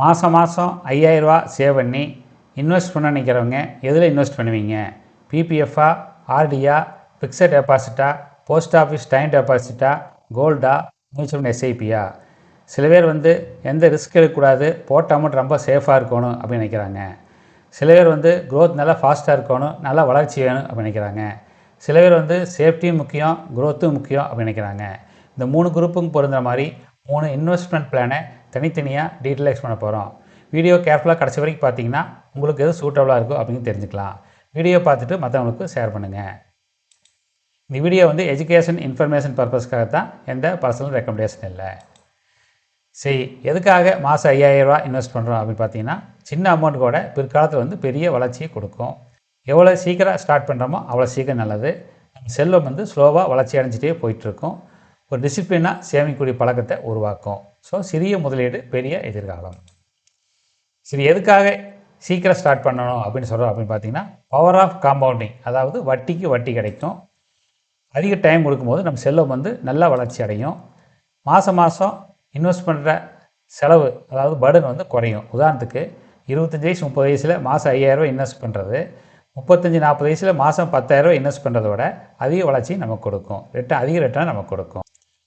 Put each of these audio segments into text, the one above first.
மாதம் 5000 சேவ் பண்ணி இன்வெஸ்ட் பண்ண நினைக்கிறவங்க எதில் இன்வெஸ்ட் பண்ணுவீங்க? பிபிஎஃப்ஆ, ஆர்டியா, ஃபிக்ஸட் டெபாசிட்டா, போஸ்ட் ஆஃபீஸ் டைம் டெபாசிட்டா, கோல்டா, மியூச்சுவல் ஃபண்ட் எஸ்ஐபியா? சில பேர் எந்த ரிஸ்க் எடுக்கக்கூடாது, போட்ட அமௌண்ட் ரொம்ப சேஃபாக இருக்கணும் அப்படின்னு நினைக்கிறாங்க. சில பேர் க்ரோத் நல்லா ஃபாஸ்ட்டாக இருக்கணும், நல்லா வளர்ச்சி வேணும் அப்படின்னு நினைக்கிறாங்க. சில பேர் சேஃப்டியும் முக்கியம், க்ரோத்தும் முக்கியம் அப்படின்னு நினைக்கிறாங்க. இந்த 3 குரூப்புக்கும் பொருந்துற மாதிரி 3 இன்வெஸ்ட்மெண்ட் பிளானை தனித்தனியாக டீட்டெயிலாக பண்ண போகிறோம். வீடியோ கேர்ஃபுல்லாக கடைசி வரைக்கும் பார்த்தீங்கன்னா உங்களுக்கு எது சூட்டபுளாக இருக்கும் அப்படின்னு தெரிஞ்சுக்கலாம். வீடியோ பார்த்துட்டு மற்றவங்களுக்கு ஷேர் பண்ணுங்கள். இந்த வீடியோ எஜுகேஷன் இன்ஃபர்மேஷன் பர்பஸ்க்காக தான், எந்த பர்சனல் ரெக்கமெண்டேஷன் இல்லை. சரி, எதுக்காக மாதம் 5000 இன்வெஸ்ட் பண்ணுறோம் அப்படின்னு பார்த்தீங்கன்னா, சின்ன அமௌண்ட் கூட பிற்காலத்தில் பெரிய வளர்ச்சியை கொடுக்கும். எவ்வளோ சீக்கிரம் ஸ்டார்ட் பண்ணுறோமோ அவ்வளோ சீக்கிரம் நல்லது. நம்ம செல்வம் ஸ்லோவாக வளர்ச்சி அடைஞ்சிட்டே போயிட்டுருக்கும். ஒரு டிசிப்ளினாக சேமிக்கக்கூடிய பழக்கத்தை உருவாக்கும். ஸோ சிறிய முதலீடு பெரிய எதிர்காலம். சரி, எதுக்காக சீக்கிரம் ஸ்டார்ட் பண்ணணும் அப்படின்னு சொல்கிறோம் அப்படின்னு பார்த்தீங்கன்னா, பவர் ஆஃப் காம்பவுண்டிங், அதாவது வட்டிக்கு வட்டி கிடைக்கும். அதிக டைம் கொடுக்கும்போது நம்ம செல்வம் நல்லா வளர்ச்சி அடையும். மாதம் இன்வெஸ்ட் பண்ணுற செலவு, அதாவது பர்டன் குறையும். உதாரணத்துக்கு 25 வயசு 30 வயசில் மாதம் 5000 இன்வெஸ்ட் பண்ணுறது 35-40 வயசில் மாதம் 10,000 இன்வெஸ்ட் பண்ணுறத விட அதிக வளர்ச்சி நமக்கு கொடுக்கும். அதிக ரிட்டர்ன் நமக்கு கொடுக்கும்.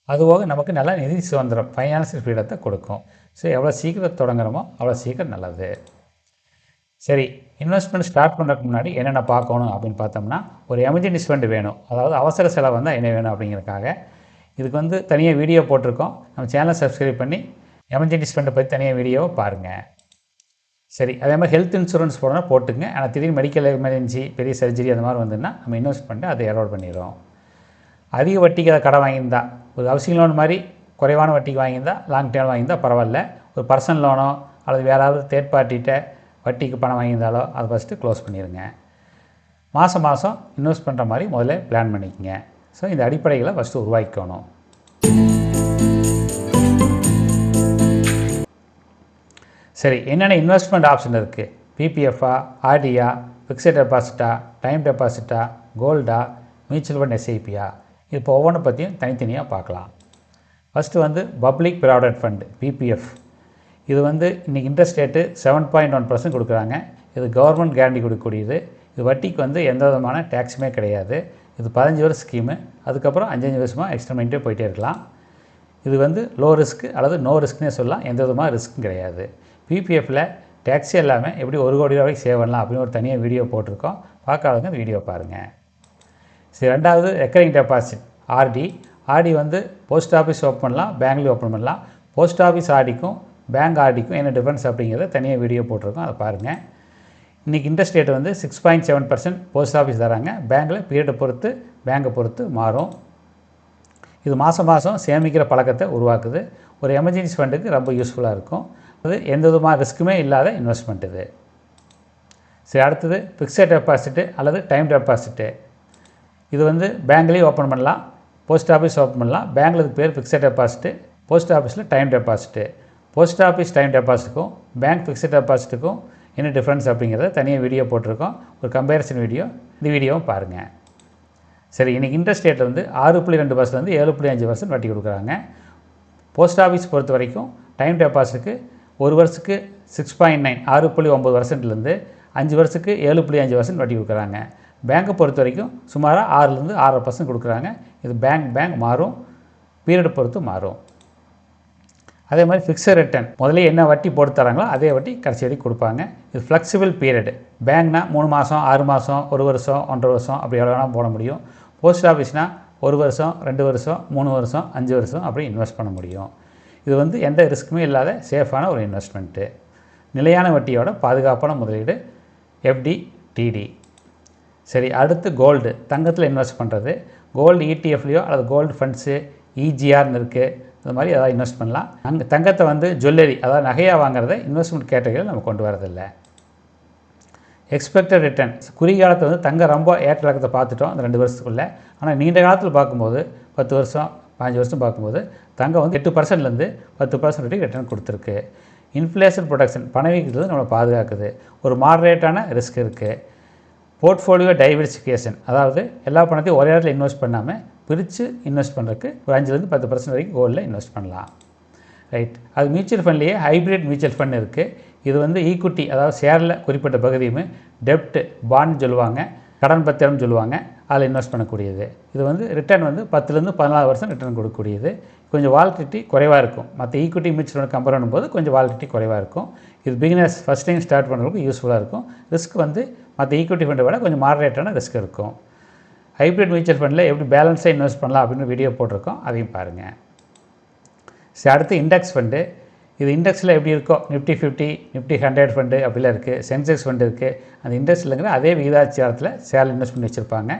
அதுபோக நமக்கு நல்ல நிதி சுதந்திரம், ஃபைனான்சியல் ஃப்ரீடத்தை கொடுக்கும். ஸோ எவ்வளோ சீக்கிரம் தொடங்குறோமோ அவ்வளோ சீக்கிரம் நல்லது. சரி, இன்வெஸ்ட்மெண்ட் ஸ்டார்ட் பண்ணுறதுக்கு முன்னாடி என்னென்ன பார்க்கணும் அப்படின்னு பார்த்தோம்னா, ஒரு எமர்ஜென்சி ஃபண்ட் வேணும். அதாவது அவசர செலவு வந்தால் என்ன வேணும் அப்படிங்கிறதுக்காக இதுக்கு தனியாக வீடியோ போட்டிருக்கோம். நம்ம சேனலை சப்ஸ்கிரைப் பண்ணி எமர்ஜென்சி ஃபண்டை பற்றி தனியாக வீடியோவை பாருங்கள். சரி, அதே மாதிரி ஹெல்த் இன்சூரன்ஸ் போடணும்னா போட்டுங்க. ஆனால் திடீர்னு மெடிக்கல் எமர்ஜென்சி, பெரிய சர்ஜரி அந்த மாதிரி வந்துன்னா நம்ம இன்வெஸ்ட் பண்ணிட்டு அதை எரோட் பண்ணிடுறோம். அதிக வட்டிக்கு அதை கடன் வாங்கியிருந்தா, ஒரு ஹவுசிங் லோன் மாதிரி குறைவான வட்டிக்கு வாங்கியிருந்தா, லாங் டேர்ம் வாங்கியிருந்தால் பரவாயில்ல. ஒரு பர்சனல் லோனோ அல்லது வேறு யாராவது தேர்ட் பார்ட்டிகிட்ட வட்டிக்கு பணம் வாங்கியிருந்தாலோ அதை ஃபஸ்ட்டு க்ளோஸ் பண்ணிடுங்க. மாதம் இன்வெஸ்ட் பண்ணுற மாதிரி முதல்ல பிளான் பண்ணிக்கங்க. ஸோ இந்த அடிப்படைகளை ஃபஸ்ட்டு உருவாக்கிக்கணும். சரி, என்னென்ன இன்வெஸ்ட்மெண்ட் ஆப்ஷன் இருக்குது? பிபிஎஃப்ஆ, ஆர்டியா, ஃபிக்ஸட் டெபாசிட்டா, டைம் டெபாசிட்டா, கோல்டா, மியூச்சுவல் ஃபண்ட் எஸ்ஐபியா? இப்போ ஒவ்வொன்றை பற்றியும் தனித்தனியாக பார்க்கலாம். First public provident fund, PPF. இது இன்றைக்கி இன்ட்ரெஸ்ட் ரேட்டு 7.1% கொடுக்குறாங்க. இது கவர்மெண்ட் கேரண்டி கொடுக்கக்கூடியது. இது வட்டிக்கு எந்த விதமான டேக்ஸுமே கிடையாது. இது 15 வருஷ ஸ்கீமு. அதுக்கப்புறம் 5 வருஷமாக எக்ஸ்டெண்ட் பண்ணிகிட்டே போயிட்டே இருக்கலாம். இது லோ ரிஸ்க்கு அல்லது நோ ரிஸ்க்னே சொல்லலாம். எந்த விதமான ரிஸ்க்கும் கிடையாது. பிபிஎஃப்பில் டேக்ஸே எல்லாமே எப்படி 1 கோடி ரூபா வரைக்கும் சேவ் பண்ணலாம் அப்படின்னு ஒரு தனியாக வீடியோ போட்டிருக்கோம். பார்க்காதவங்க இந்த வீடியோ பாருங்கள். சரி, ரெண்டாவது recurring deposit, RD. RD post office open பண்ணலாம், பேங்க்லேயும் ஓப்பன் பண்ணலாம். போஸ்ட் ஆஃபீஸ் ஆர்டிக்கும் பேங்க் ஆர்டிக்கும் என்ன டிஃப்ரென்ஸ் அப்படிங்கிறத தனியாக வீடியோ போட்டிருக்கோம், அதை பாருங்கள். இன்றைக்கி இன்ட்ரெஸ்ட் ரேட் 6.7% போஸ்ட் ஆஃபீஸ் தராங்க. பேங்க்கில் பீரியடை பொறுத்து பேங்கை பொறுத்து மாறும். இது மாதம் சேமிக்கிற பழக்கத்தை உருவாக்குது. ஒரு எமர்ஜென்சி ஃபண்டுக்கு ரொம்ப யூஸ்ஃபுல்லாக இருக்கும். அது எந்த விதமான ரிஸ்க்குமே இல்லாத இன்வெஸ்ட்மெண்ட் இது. சரி, அடுத்தது ஃபிக்ஸட் டெபாசிட்டு அல்லது டைம் டெபாசிட்டு. இது பேங்க்லேயும் ஓப்பன் பண்ணலாம், போஸ்ட் ஆஃபீஸ் ஓப்பன் பண்ணலாம். பேங்க்கில் இதுக்கு பேர் ஃபிக்ஸட் டெபாசிட்டு, போஸ்ட் ஆஃபீஸில் time deposit. Post office time டெபாசிட்டுக்கும் பேங்க் ஃபிக்ஸட் டெபாசிட்டுக்கும் என்ன டிஃப்ரென்ஸ் அப்படிங்கிறத தனியாக வீடியோ போட்டிருக்கோம், ஒரு கம்பேரிசன் வீடியோ. இந்த வீடியோவும் பாருங்கள். சரி, இன்றைக்கி இன்ட்ரெஸ்ட் ரேட் 6.2% 7.5% வட்டி கொடுக்குறாங்க. போஸ்ட் ஆஃபீஸ் பொறுத்த வரைக்கும் டைம் டெபாசிட்டுக்கு 1 வருஷத்துக்கு 6.9 6.9%லேருந்து 5 வருஷத்துக்கு 7.5% வட்டி கொடுக்குறாங்க. பேங்க்கை பொறுத்த வரைக்கும் சுமாராக 6லேருந்து 6.5% கொடுக்குறாங்க. இது பேங்க் மாறும், பீரியட் பொறுத்து மாறும். அதே மாதிரி ஃபிக்ஸட் ரிட்டர்ன், முதலே என்ன வட்டி போட்டு தராங்களோ அதே வட்டி கடைசி வரைக்கும் கொடுப்பாங்க. இது ஃப்ளெக்சிபிள் பீரியட். பேங்க்னா 3 மாதம், 6 மாதம், 1 வருஷம், 1.5 வருஷம் அப்படி எவ்வளோ வேணால் போட முடியும். போஸ்ட் ஆஃபீஸ்னால் 1 வருஷம், 2 வருஷம், 3 வருஷம், 5 வருஷம் அப்படி இன்வெஸ்ட் பண்ண முடியும். இது எந்த ரிஸ்க்குமே இல்லாத சேஃபான ஒரு இன்வெஸ்ட்மெண்ட்டு. நிலையான வட்டியோட பாதுகாப்பான முதலீடு, எஃப்டி, டிடி. சரி, அடுத்து கோல்டு, தங்கத்தில் இன்வெஸ்ட் பண்ணுறது. கோல்டு இடிஎஃப்லையோ அல்லது கோல்டு ஃபண்ட்ஸு, இஜிஆர்னு இருக்குது, அது மாதிரி ஏதாவது இன்வெஸ்ட் பண்ணலாம். அங்கே தங்கத்தை ஜுவல்லரி, அதாவது நகையாக வாங்குறத இன்வெஸ்ட்மெண்ட் கேட்டகரியில் நம்ம கொண்டு வரதில்லை. எக்ஸ்பெக்டட் ரிட்டர்ன்ஸ், குறுகிய காலத்தில் தங்கம் ரொம்ப ஏற்ற இறக்கத்தை பார்த்துட்டோம் அந்த 2 வருஷத்துக்குள்ளே. ஆனால் நீண்ட காலத்தில் பார்க்கும்போது 10 வருஷம் 15 வருஷம் பார்க்கும்போது தங்கம் 8%லேருந்து 10% வரைக்கும் ரிட்டர்ன் கொடுத்துருக்கு. இன்ஃப்ளேஷன் ப்ரொடக்ஷன், பணவீக்கத்துலேருந்து நம்மளை பாதுகாக்குது. ஒரு மாடரேட்டான ரிஸ்க் இருக்குது. போர்ட்ஃபோலியோ டைவர்சிஃபிகேஷன், அதாவது எல்லா பணத்தையும் ஒரே இடத்துல இன்வெஸ்ட் பண்ணாமல் பிரித்து இன்வெஸ்ட் பண்ணுறதுக்கு ஒரு 5லேருந்து 10% வரைக்கும் கோல்டில் இன்வெஸ்ட் பண்ணலாம். ரைட். அது மியூச்சுவல் ஃபண்ட்லேயே ஹைப்ரிட் மியூச்சுவல் ஃபண்ட் இருக்குது. இது வந்து ஈக்விட்டி, அதாவது ஷேரில் குறிப்பிட்ட பகுதியுமே டெப்ட் பாண்ட் சொல்லுவாங்க, கடன் பத்திரம் சொல்லுவாங்க, அதில் இன்வெஸ்ட் பண்ணக்கூடியது. இது வந்து ரிட்டர்ன் வந்து 10லேருந்து 14% ரிட்டர்ன் கொடுக்கக்கூடியது. கொஞ்சம் வாலிடிட்டி குறைவாக இருக்கும். மற்ற ஈக்விட்டி மியூச்சுவல் ஃபண்ட் கம்பேர் பண்ணும்போது கொஞ்சம் வாலிடிட்டி குறைவாக இருக்கும். இது பிகினர்ஸ் ஃபஸ்ட் டைம் ஸ்டார்ட் பண்ணுறதுக்கு யூஸ்ஃபுல்லாக இருக்கும். ரிஸ்க் வந்து மற்ற ஈக்விட்டி ஃபண்டை விட கொஞ்சம் மாடரேட்டான ரிஸ்க் இருக்கும். ஹைப்ரிட் மியூச்சுவல் ஃபண்டில் எப்படி பேலன்ஸாக இன்வெஸ்ட் பண்ணலாம் அப்படின்னு வீடியோ போட்டிருக்கோம், அதையும் பாருங்கள். சரி, அடுத்து இண்டெக்ஸ் ஃபண்டு. இது இண்டெக்ஸில் எப்படி இருக்கோ, நிஃப்டி 50, நிஃப்டி 100 ஃபண்டு அப்படிலாம் இருக்குது, சென்செக்ஸ் ஃபண்டு இருக்குது. அந்த இண்டெக்ஸில்ங்கிற அதே விகிதாச்சாரத்தில் ஷேரில் இன்வெஸ்ட் பண்ணி வச்சுருப்பாங்க.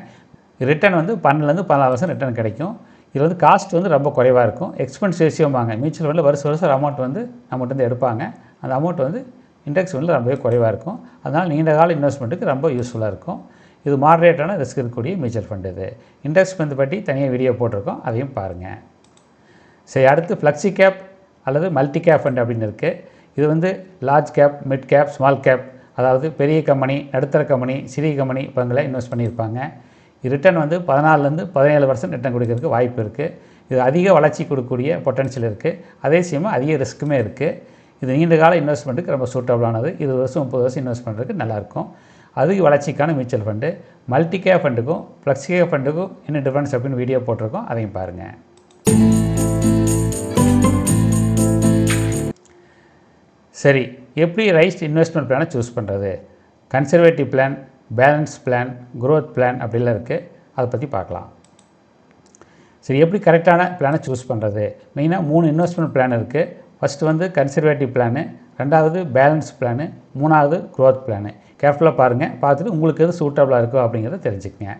ரிட்டர்ன் வந்து 12லேருந்து 14% ரிட்டர்ன் கிடைக்கும். இது வந்து காஸ்ட் வந்து ரொம்ப குறைவாக இருக்கும். எக்ஸ்பென்ஸ் ரேஷியோவாங்க. மியூச்சுவல் ஃபண்டில் வருஷம் அமௌண்ட் வந்து நம்மகிட்ட வந்து எடுப்பாங்க. அந்த அமௌண்ட் வந்து இண்டெக்ஸ் ஃபண்டில் ரொம்பவே குறைவாக இருக்கும். அதனால் நீண்ட கால இன்வெஸ்ட்மெண்ட்டுக்கு ரொம்ப யூஸ்ஃபுல்லாக இருக்கும். இது மாடரேட்டான ரிஸ்க் இருக்கக்கூடிய மியூச்சுவல் ஃபண்டு. இது இண்டெக்ஸ் ஃபண்டு பற்றி தனியாக வீடியோ போட்டிருக்கோம், அதையும் பாருங்கள். சரி, அடுத்து ஃப்ளெக்ஸி கேப் அல்லது மல்டி கேப் ஃபண்ட் அப்படின்னு இருக்குது. இது வந்து large cap, mid cap, small cap, அதாவது பெரிய கம்பெனி, நடுத்தர கம்பெனி, சிறிய கம்பெனி பங்கில் இன்வெஸ்ட் பண்ணியிருப்பாங்க. ரிட்டர்ன் வந்து 14லேருந்து 17% ரிட்டர்ன் கொடுக்கறதுக்கு வாய்ப்பு இருக்குது. இது அதிக வளர்ச்சி கொடுக்கக்கூடிய பொட்டன்ஷியல் இருக்குது. அதே சமயம் அதிக ரிஸ்க்குமே இருக்குது. இது நீண்ட கால இன்வெஸ்ட்மெண்ட்டுக்கு ரொம்ப சூட்டபுளானது. 20 வருஷம் 30 வருஷம் இன்வெஸ்ட் பண்ணுறதுக்கு நல்லாயிருக்கும். அதிக வளர்ச்சிக்கான மியூச்சுவல் ஃபண்டு. மல்டி கேப் ஃபண்டுக்கும் ஃப்ளெக்ஸி கேப் ஃபண்டுக்கும் என்ன டிஃப்ரென்ஸ் அப்படின்னு வீடியோ போட்டிருக்கோம், அதையும் பாருங்கள். சரி, எப்படி ரைட் இன்வெஸ்ட்மெண்ட் பிளானை சூஸ் பண்ணுறது? Conservative plan, balance plan, growth plan அப்படிலாம் இருக்குது. அதை பற்றி பார்க்கலாம். சரி, எப்படி கரெக்டான பிளானை சூஸ் பண்ணுறது? மெயினாக 3 இன்வெஸ்ட்மெண்ட் பிளான் இருக்குது. ஃபஸ்ட்டு வந்து கன்சர்வேட்டிவ் பிளானு, 2வது பேலன்ஸ் பிளானு, 3வது க்ரோத் பிளானு. கேர்ஃபுல்லாக பாருங்கள், பார்த்துட்டு உங்களுக்கு எது சூட்டபுளாக இருக்கோ அப்படிங்கிறத தெரிஞ்சுக்கங்க.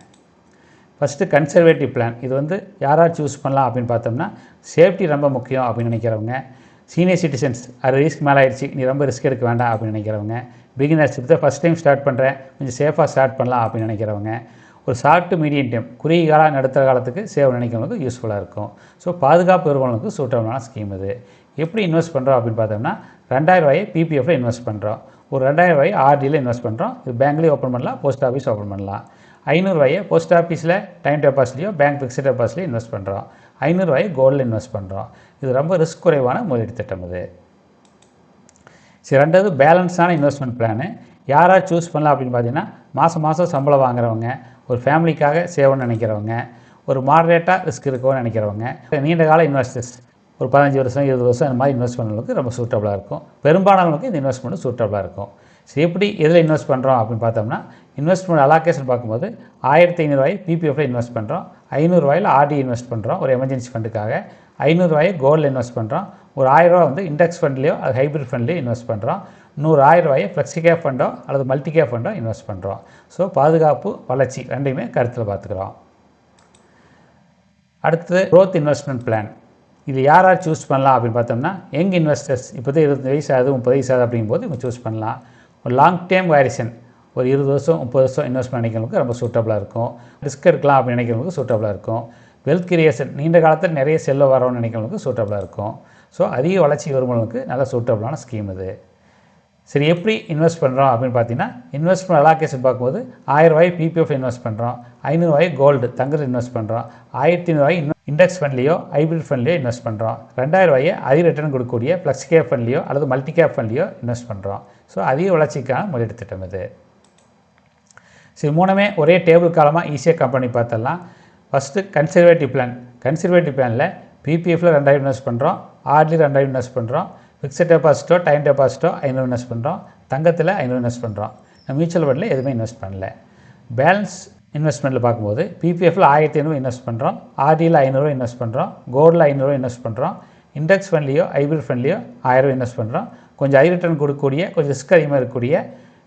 First conservative plan. இது வந்து யாராவது சூஸ் பண்ணலாம் அப்படின்னு பார்த்தோம்னா, சேஃப்டி ரொம்ப முக்கியம் அப்படின்னு நினைக்கிறவங்க, சீனியர் சிட்டிசன்ஸ், அது ரிஸ்க் மேலே ஆயிடுச்சு, நீ ரொம்ப ரிஸ்க் எடுக்க வேண்டாம் அப்படின்னு நினைக்கிறவங்க, பிகினர்ஸ், இப்போ தான் ஃபஸ்ட் டைம் ஸ்டார்ட் பண்ணுறேன், கொஞ்சம் சேஃபாக ஸ்டார்ட் பண்ணலாம் அப்படின்னு நினைக்கிறவங்க, ஒரு ஷார்ட் டு மீடியம் டைம், குறுகிய கால நடுத்தர காலத்துக்கு சேவ் நினைக்கிறவங்களுக்கு யூஸ்ஃபுல்லாக இருக்கும். ஸோ பாதுகாப்பு நிறுவனங்களுக்கு சூட்டபுளான ஸ்கீம் இது. எப்படி இன்வெஸ்ட் பண்ணுறோம் அப்படின்னு பார்த்தோம்னா, 2000 ரூபாயை பிபிஎஃப்ல இன்வெஸ்ட் பண்ணுறோம். ஒரு 2000 ரூபாயை ஆர்டியில் இன்வெஸ்ட் பண்ணுறோம். இது பேங்க்லேயே ஓப்பன் பண்ணலாம், போஸ்ட் ஆஃபீஸ் ஓப்பன் பண்ணலாம். 500 ரூபாயை போஸ்ட் ஆஃபீஸில் டைம் டெபாசிட்லையோ பேங்க் ஃபிக்ஸட் டெபாசிட்லையோ இன்வெஸ்ட் பண்ணுறோம். 500 ரூபாயை கோல்டில் இன்வெஸ்ட் பண்ணுறோம். இது ரொம்ப ரிஸ்க் குறைவான முதலீடு திட்டம் இது. சரி, 2வது பேலன்ஸான இன்வெஸ்ட்மெண்ட் பிளானு. யாராவது சூஸ் பண்ணலாம் அப்படின்னு பார்த்தீங்கன்னா, மாதம் சம்பளம் வாங்குறவங்க, ஒரு ஃபேமிலிக்காக சேவன்னு நினைக்கிறவங்க, ஒரு மாடரேட்டாக ரிஸ்க் இருக்கோன்னு நினைக்கிறவங்க, நீண்ட கால இன்வெஸ்டர்ஸ், ஒரு 15 வருஷம் 20 வருஷம் அந்த மாதிரி இன்வெஸ்ட் பண்ணுறதுக்கு ரொம்ப சூட்டபுளாக இருக்கும். பெரும்பாலானவங்களுக்கு இந்த இன்வெஸ்ட்மெண்ட் சூட்டபுளாக இருக்கும். சரி, எப்படி எதில் இன்வெஸ்ட் பண்ணுறோம் அப்படின்னு பார்த்தோம்னா, இன்வெஸ்ட்மெண்ட் அலாகேஷன் பார்க்கும்போது 1500 ரூபாய் பிபிஎஃப்ல இன்வெஸ்ட் பண்ணுறோம். 500 ரூபாயில் ஆர்டி இன்வெஸ்ட் பண்ணுறோம் ஒரு எமர்ஜென்சி ஃபண்டுக்காக. 500 ரூபாயை கோல்டில் இன்வெஸ்ட் பண்ணுறோம். ஒரு 1000 ரூபா வந்து இண்டெக்ஸ் ஃபண்ட்லேயோ அது ஹைப்ரிட் ஃபண்ட்லேயோ இன்வெஸ்ட் பண்ணுறோம். 1000 ரூபாயை ஃப்ளெக்ஸி கேப் ஃபண்டோ அல்லது மல்டி கேப் ஃபண்டோ இன்வெஸ்ட் பண்ணுறோம். ஸோ பாதுகாப்பு, வளர்ச்சி ரெண்டையுமே கருத்தில் பார்த்துக்கிறோம். அடுத்தது க்ரோத் இன்வெஸ்ட்மெண்ட் பிளான். இது யாராவது சூஸ் பண்ணலாம் அப்படின்னு பார்த்தோம்னா, யங் இன்வெஸ்டர்ஸ், இப்போ தான் 25 வயசு ஆகுது 30 வயசு ஆகுது அப்படிங்கும்போது இவங்க சூஸ் பண்ணலாம். ஒரு லாங் டேர்ம் ஹாரிசன், ஒரு 20 வருஷம் 30 வருஷம் இன்வெஸ்ட் நினைக்கிறவங்களுக்கு ரொம்ப சூட்டபுளாக இருக்கும். ரிஸ்க் எடுக்கலாம் அப்படின்னு நினைக்கிறவங்களுக்கு சூட்டபுளாக இருக்கும். வெல்த் கிரியேஷன், நீண்ட காலத்தில் நிறைய செல்வ வரணும்னு நினைக்கிறவங்களுக்கு சூட்டபுளாக இருக்கும். ஸோ அதிக வளர்ச்சி வருமானங்களுக்கு நல்ல சூட்டபுளான ஸ்கீம் இது. சரி, எப்படி இன்வெஸ்ட் பண்ணுறோம் அப்படின்னு பார்த்தீங்கன்னா, இன்வெஸ்ட்மெண்ட் அலாகேஷன் பார்க்கும்போது 1000 ரூபாய் பிபிஎஃப் இன்வெஸ்ட் பண்ணுறோம். 500 ரூபாய் கோல்டு தங்கத்தில் இன்வெஸ்ட் பண்ணுறோம். 1500 ரூபாய் இண்டெக்ஸ் ஃபண்ட்லேயோ ஹைப்ரிட் ஃபண்ட்லேயோ இன்வெஸ்ட் பண்ணுறோம். 2000 ரூபாயை அதிக ரிட்டர்ன் கொடுக்கக்கூடிய ஃப்ளெக்ஸி கேப் ஃபண்ட்லேயோ அல்லது மல்டி கேப் ஃபண்ட்லேயோ இன்வெஸ்ட் பண்ணுறோம். ஸோ அதிக வளர்ச்சிக்கான முதலீடு திட்டம் இது. சரி, 3மே ஒரே டேபிள் காலமாக ஈஸியாக கம்பெனி பார்த்துடலாம். First conservative plan. கன்சர்வேட்டிவ் பிளானில் பிபிஎஃப்ல 2000 இன்வெஸ்ட் பண்ணுறோம், ஆர்டியில் 2000 இன்வெஸ்ட் பண்ணுறோம், ஃபிக்ஸட் டெபாசிட்டோ டைம் டெபாசிட்டோ 500 இன்வெஸ்ட் பண்ணுறோம், தங்கத்தில் 500 இன்வெஸ்ட் பண்ணுறோம். மியூச்சுவல் ஃபண்டில் எதுவுமே இன்வெஸ்ட் பண்ணல. பேலன்ஸ் இன்வெஸ்ட்மெண்ட்டில் பார்க்கும்போது பிபிஎஃப்ல 1500 இன்வெஸ்ட் பண்ணுறோம், ஆர்டியில் 500 இன்வெஸ்ட் பண்ணுறோம், கோல்டில் 500 இன்வெஸ்ட் பண்ணுறோம், இண்டெக்ஸ் ஃபண்ட்லேயோ ஹைப்ரிட் ஃபண்ட்லேயோ 1000 இன்வெஸ்ட் பண்ணுறோம். கொஞ்சம் ஹை ரிட்டர்ன் கொடுக்கக்கூடிய, கொஞ்சம் ரிஸ்க் அதிகமாக இருக்கக்கூடிய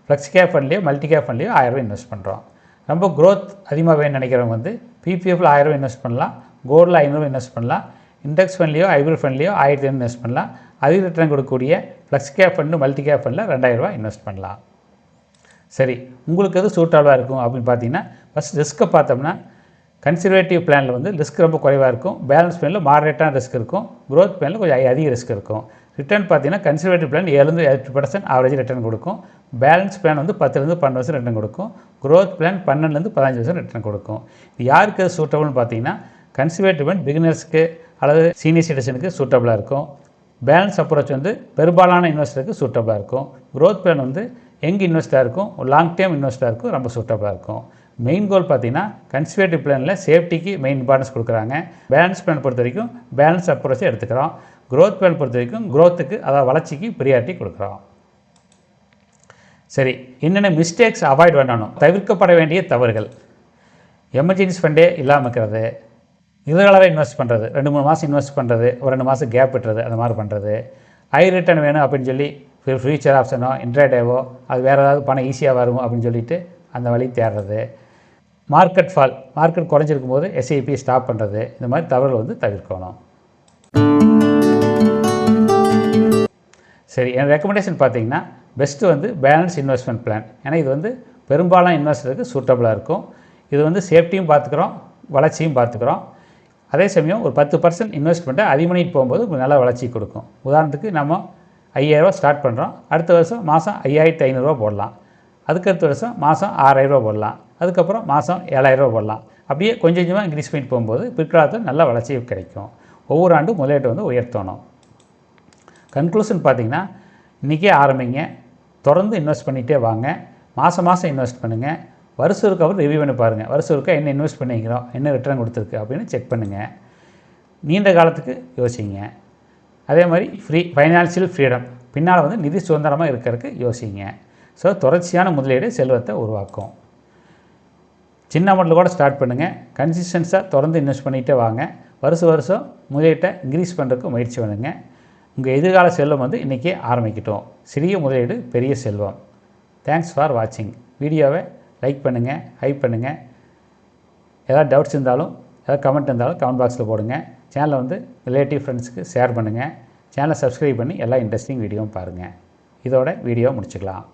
ஃப்ளெக்ஸி கேப் ஃபண்ட்லேயோ மல்டி கேப் ஃபண்ட்லேயோ 1000 இன்வெஸ்ட் பண்ணுறோம். ரொம்ப க்ரோத் அதிகமாக வேணும்னு நினைக்கிறவங்க வந்து பிபிஎஃப்ல 1000 இன்வெஸ்ட் பண்ணலாம், கோல்டில் 500 இன்வெஸ்ட் பண்ணலாம், இண்டெக்ஸ் ஃபண்ட்லேயோ ஹைப்ரிட் ஃபண்ட்லேயோ 1500 இன்வெஸ்ட் பண்ணலாம். அதிக ரிட்டர்ன் கொடுக்கக்கூடிய flexi cap fund multi gap ஃபண்டில் 2000 ரூபாய் இன்வெஸ்ட் பண்ணலாம். சரி, உங்களுக்கு எது சூட்டபுளாக இருக்கும் அப்படின்னு பார்த்தீங்கன்னா, ஃபஸ்ட் ரிஸ்க்கை பார்த்தோம்னா கன்சர்வேட்டிவ் பிளானில் வந்து ரிஸ்க் ரொம்ப குறைவாக இருக்கும். பேலன்ஸ் பிளானில் மாடரேட்டான ரிஸ்க் இருக்கும். க்ரோத் பிளானில் கொஞ்சம் அதிக ரிஸ்க் இருக்கும். ரிட்டர்ன் பார்த்தீங்கன்னா கன்சர்வேட்டிவ் பிளான் 7-8% ஆவரேஜ் ரிட்டர்ன் கொடுக்கும். பேலன்ஸ் பிளான் வந்து 10-12% ரிட்டர்ன் கொடுக்கும். க்ரோத் பிளான் 12-15% ரிட்டர்ன் கொடுக்கும். இது யாருக்கு சூட்டபுள்னு பார்த்தீங்கன்னா, கன்சர்வேட்டிவ் பிளான் பிகினர்ஸ்க்கு அல்லது சீனியர் சிட்டிசனுக்கு சூட்டபுளாக இருக்கும். பேலன்ஸ் அப்ரோச் வந்து பெரும்பாலான இன்வெஸ்டருக்கு சூட்டபுளாக இருக்கும். க்ரோத் பிளான் வந்து யங் இன்வெஸ்டராக இருக்கும், லாங் டேர்ம் இன்வெஸ்டராக இருக்கும், ரொம்ப சூட்டபுளாக இருக்கும். மெயின் கோல் பார்த்தீங்கன்னா கன்சர்வேட்டிவ் பிளானில் சேஃப்டிக்கு மெயின் இம்பார்ட்டன்ஸ் கொடுக்குறாங்க. பேலன்ஸ் பிளான் பொறுத்த வரைக்கும் பேலன்ஸ் அப்ரோச்சை எடுத்துக்கிறோம். க்ரோத் பிளான் பொறுத்த வரைக்கும் க்ரோத்துக்கு, அதாவது வளர்ச்சிக்கு ப்ரியாரிட்டி கொடுக்குறோம். சரி, என்னென்ன மிஸ்டேக்ஸ் அவாய்ட் பண்ணணும், தவிர்க்கப்பட வேண்டிய தவறுகள்? எமர்ஜென்சி ஃபண்டே இல்லாமல் இருக்கிறது, இருதலாக இன்வெஸ்ட் பண்ணுறது, 2-3 மாதம் இன்வெஸ்ட் பண்ணுறது, ஒரு 2 மாதம் கேப் விட்டுறது, அந்த மாதிரி பண்ணுறது. ஹை ரிட்டர்ன் வேணும் அப்படின்னு சொல்லி ஃபியூச்சர் ஆப்ஷனோ இன்ட்ராடேவோ அது வேறு ஏதாவது பணம் ஈஸியாக வரும் அப்படின்னு சொல்லிட்டு அந்த வழி தேடுறது. மார்க்கெட் குறைஞ்சிருக்கும் போது எஸ்ஐபி ஸ்டாப் பண்ணுறது. இந்த மாதிரி தவறுகள் வந்து தவிர்க்கணும். சரி, என் ரெக்கமெண்டேஷன் பார்த்தீங்கன்னா பெஸ்ட்டு வந்து பேலன்ஸ் இன்வெஸ்ட்மெண்ட் பிளான். ஏன்னா இது வந்து பெரும்பாலான இன்வெஸ்டருக்கு சூட்டபுளாக இருக்கும். இது வந்து சேஃப்டியும் பார்த்துக்கிறோம், வளர்ச்சியும் பார்த்துக்கிறோம். அதே சமயம் ஒரு 10% இன்வெஸ்ட்மெண்ட்டை அதிகமாகிட்டு போகும்போது நல்ல வளர்ச்சி கொடுக்கும். உதாரணத்துக்கு நம்ம 5000 ஸ்டார்ட் பண்ணுறோம், அடுத்த வருஷம் மாதம் 5500 போடலாம், அதுக்கடுத்த வருஷம் மாதம் 6000 போடலாம், அதுக்கப்புறம் மாதம் 7000 போடலாம். அப்படியே கொஞ்சம் கொஞ்சமாக இன்க்ரீஸ் பண்ணிட்டு போகும்போது பிற்காலத்தில் நல்ல வளர்ச்சி கிடைக்கும். ஒவ்வொரு ஆண்டும் முதலீட்டை வந்து உயர்த்தணும். கன்க்ளூஷன் பார்த்திங்கன்னா இன்றைக்கே ஆரம்பிங்க, தொடர்ந்து இன்வெஸ்ட் பண்ணிகிட்டே வாங்க, மாதம் இன்வெஸ்ட் பண்ணுங்கள். வருஷத்துக்கு அப்புறம் ரிவ்யூ பண்ணி பாருங்கள், வருஷத்துக்கு என்ன இன்வெஸ்ட் பண்ணிக்கிறோம், என்ன ரிட்டர்ன் கொடுத்துருக்கு அப்படின்னு செக் பண்ணுங்கள். நீண்ட காலத்துக்கு யோசிங்க. அதே மாதிரி ஃபைனான்ஷியல் ஃப்ரீடம், பின்னால் வந்து நிதி சுதந்திரமாக இருக்கிறதுக்கு யோசிங்க. ஸோ தொடர்ச்சியான முதலீடு செல்வத்தை உருவாக்கும். சின்ன அமௌண்ட்டில் கூட ஸ்டார்ட் பண்ணுங்கள், கன்சிஸ்டன்ஸாக தொடர்ந்து இன்வெஸ்ட் பண்ணிகிட்டே வாங்க. வருஷம் முதலீட்டை இன்க்ரீஸ் பண்ணுறதுக்கு முயற்சி பண்ணுங்கள். உங்கள் எதிர்கால செல்வம் வந்து இன்றைக்கே ஆரம்பிக்கட்டும். சிறிய முதலீடு பெரிய செல்வம். தேங்க்ஸ் ஃபார் வாட்சிங். வீடியோவை லைக் பண்ணுங்கள், ஹைப் பண்ணுங்கள். ஏதாவது டவுட்ஸ் இருந்தாலும், ஏதாவது கமெண்ட் இருந்தாலும் கமெண்ட் பாக்ஸில் போடுங்க. சேனலை வந்து ரிலேட்டிவ் ஃப்ரெண்ட்ஸுக்கு ஷேர் பண்ணுங்கள். சேனலை சப்ஸ்கிரைப் பண்ணி எல்லா இன்ட்ரெஸ்டிங் வீடியோவும் பாருங்கள். இதோட வீடியோ முடிச்சுக்கலாம்.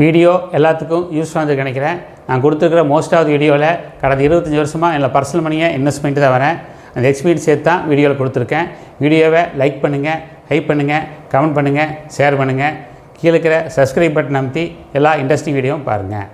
வீடியோ எல்லாத்துக்கும் யூஸ் வந்து நினைக்கிறேன். நான் கொடுத்துருக்கிற மோஸ்ட் ஆஃப் வீடியோவில் கடந்த 25 வருஷமாக என்னோட பர்சனல் மணியை இன்வெஸ்ட் பண்ணிட்டு தான் வரேன். அந்த எக்ஸ்பீரியன்ஸ் சேர்த்து தான் வீடியோவில் கொடுத்துருக்கேன். வீடியோவை லைக் பண்ணுங்கள், ஹைப் பண்ணுங்கள், கமெண்ட் பண்ணுங்கள், ஷேர் பண்ணுங்கள். கீழே இருக்கிற சப்ஸ்கிரைப் பட்டன் அமுத்தி எல்லா இன்ட்ரெஸ்டிங் வீடியோவும் பாருங்கள்.